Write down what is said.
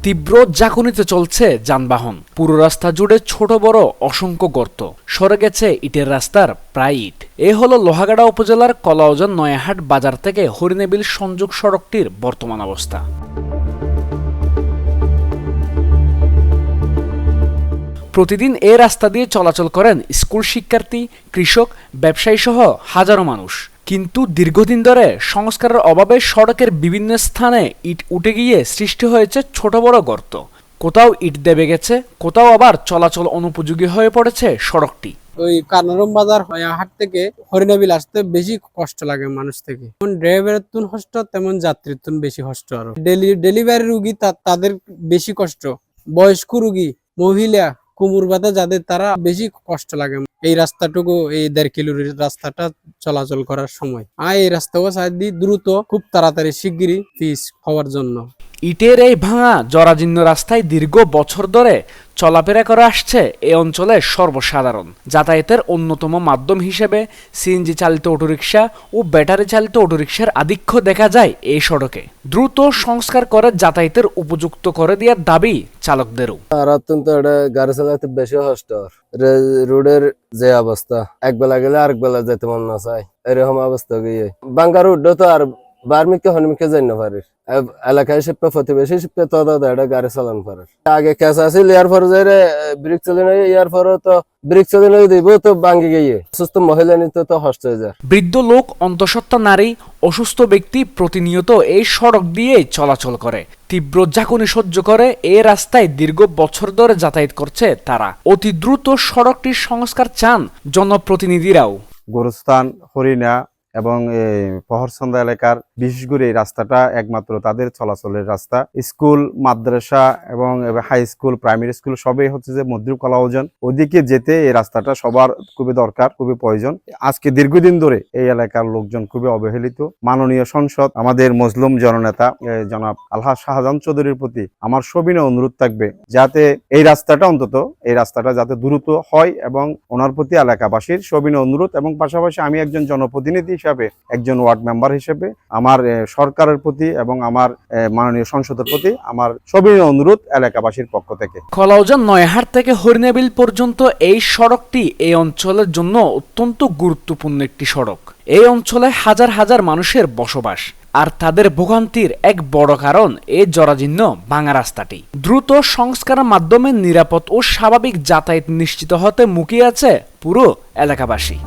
তীব্র ঝাঁকুনিতে চলছে যানবাহন। পুরো রাস্তা জুড়ে ছোট বড় অসংখ্য গর্ত, সরে গেছে ইটের রাস্তার প্রায় ইট। এ হলো লোহাগাড়া উপজেলার কলাউজান নয়াহাট বাজার থেকে হরিণেবিল সংযোগ সড়কটির বর্তমান অবস্থা। প্রতিদিন এ রাস্তা দিয়ে চলাচল করেন স্কুল শিক্ষার্থী, কৃষক, ব্যবসায়ী সহ হাজারো মানুষ। কিন্তু দীর্ঘদিন ধরে সংস্কারের অভাবে সড়কের বিভিন্ন স্থানে ইট উঠে গিয়ে সৃষ্টি হয়েছে ছোট বড় গর্ত। কোথাও ইট দেবে গেছে, কোথাও আবার চলাচল অনুপযোগী হয়ে পড়েছে সড়কটি। ওই কানারম বাজার হাট থেকে হরিণাবিল আসতে বেশি কষ্ট লাগে মানুষ থেকে। যেমন ড্রাইভারের তুন কষ্ট, তেমন যাত্রীর তুন বেশি কষ্ট। আরো ডেলিভারি রুগী তাদের বেশি কষ্ট, বয়স্ক রুগী, মহিলা, কোমর ব্যথা যাদের, তারা বেশি কষ্ট লাগে এই রাস্তাটুকু, এই 1.5 কিলোর রাস্তাটা চলাচল করার সময়। এই রাস্তাও সাইড দ্রুত খুব তাড়াতাড়ি শিগগিরই পিচ হওয়ার জন্য। ইটের এই ভাঙা জরাজীর্ণ রাস্তায় দীর্ঘ বছর ধরে চলাফেরা করে আসছে এ অঞ্চলের সর্বসাধারণ। যাতায়াতের অন্যতম মাধ্যম হিসেবে সিএনজি চালিত অটোরিকশা ও ব্যাটারি চালিত অটোরিকশার আধিক্য দেখা যায় এই সড়কে। দ্রুত সংস্কার করে যাতায়াতের উপযুক্ত করে দেওয়ার দাবি চালকদেরও। গাড়ি চালাতে বেশি কষ্ট, রোডের যে অবস্থা, একবেলা গেলে আরেক বেলা যেতে মন না চায়, এরকম অবস্থা গিয়ে বাঙ্গার রোড তো আর বার্মিকে হনমিকে যাই না পারিস। এলাকায় শিপে প্রতিবেশী শিপে তো গাড়ি চালান পারে। আগে ক্যাশ আসিল, ইয়ার পর যাই ব্রিক চলে নাই, ইয়ার পরে তো ব্রিক চলে নাই দিব তো ভাঙ্গি গিয়ে সুস্থ মহিলা নিতে তো হস্ত হয়ে যায়। বৃদ্ধ লোক, অন্তঃসত্ত্বা নারী, অসুস্থ ব্যক্তি প্রতিনিয়ত এই সড়ক দিয়ে চলাচল করে। তীব্র ঝাঁকুনি সহ্য করে এ রাস্তায় দীর্ঘ বছর ধরে যাতায়াত করছে তারা। অতি দ্রুত সড়কটির সংস্কার চান জনপ্রতিনিধিরাও। গোরস্থান, হরিণা এবং পহরসন্দা এলাকার বিশেষ করে এই রাস্তাটা একমাত্র তাদের চলাচলের রাস্তা। স্কুল, মাদ্রাসা এবং হাই স্কুল, প্রাইমারি স্কুল সবই হচ্ছে যে মধ্যম কলাউজান, ওদিকে যেতে এই রাস্তাটা সবার খুবই দরকার, খুবই প্রয়োজন। আজকে দীর্ঘদিন ধরে এই এলাকার লোকজন খুবই অবহেলিত। মাননীয় সংসদ, আমাদের মজলুম জননেতা জনাব আলহাজ শাহজাহান চৌধুরীর প্রতি আমার সবিনয় অনুরোধ থাকবে যাতে এই রাস্তাটা যাতে দ্রুত হয়, এবং ওনার প্রতি এলাকাবাসীর সবিনয় অনুরোধ। এবং পাশাপাশি আমি একজন জনপ্রতিনিধি হিসাবে, একজন ওয়ার্ড মেম্বার হিসেবে আমার সরকারের প্রতি এবং আমার মাননীয় সংসদের প্রতি আমার সবিনয় অনুরোধ এলাকাবাসীর পক্ষ থেকে। কলাউজান নয়াহাট থেকে হরিণাবিল পর্যন্ত এই সড়কটি এই অঞ্চলের জন্য অত্যন্ত গুরুত্বপূর্ণ একটি সড়ক। এই অঞ্চলে হাজার হাজার মানুষের বসবাস, আর তাদের ভোগান্তির এক বড় কারণ এই জরাজীর্ণ ভাঙা রাস্তাটি। দ্রুত সংস্কারের মাধ্যমে নিরাপদ ও স্বাভাবিক যাতায়াত নিশ্চিত হতে মুখিয়ে আছে পুরো এলাকাবাসী।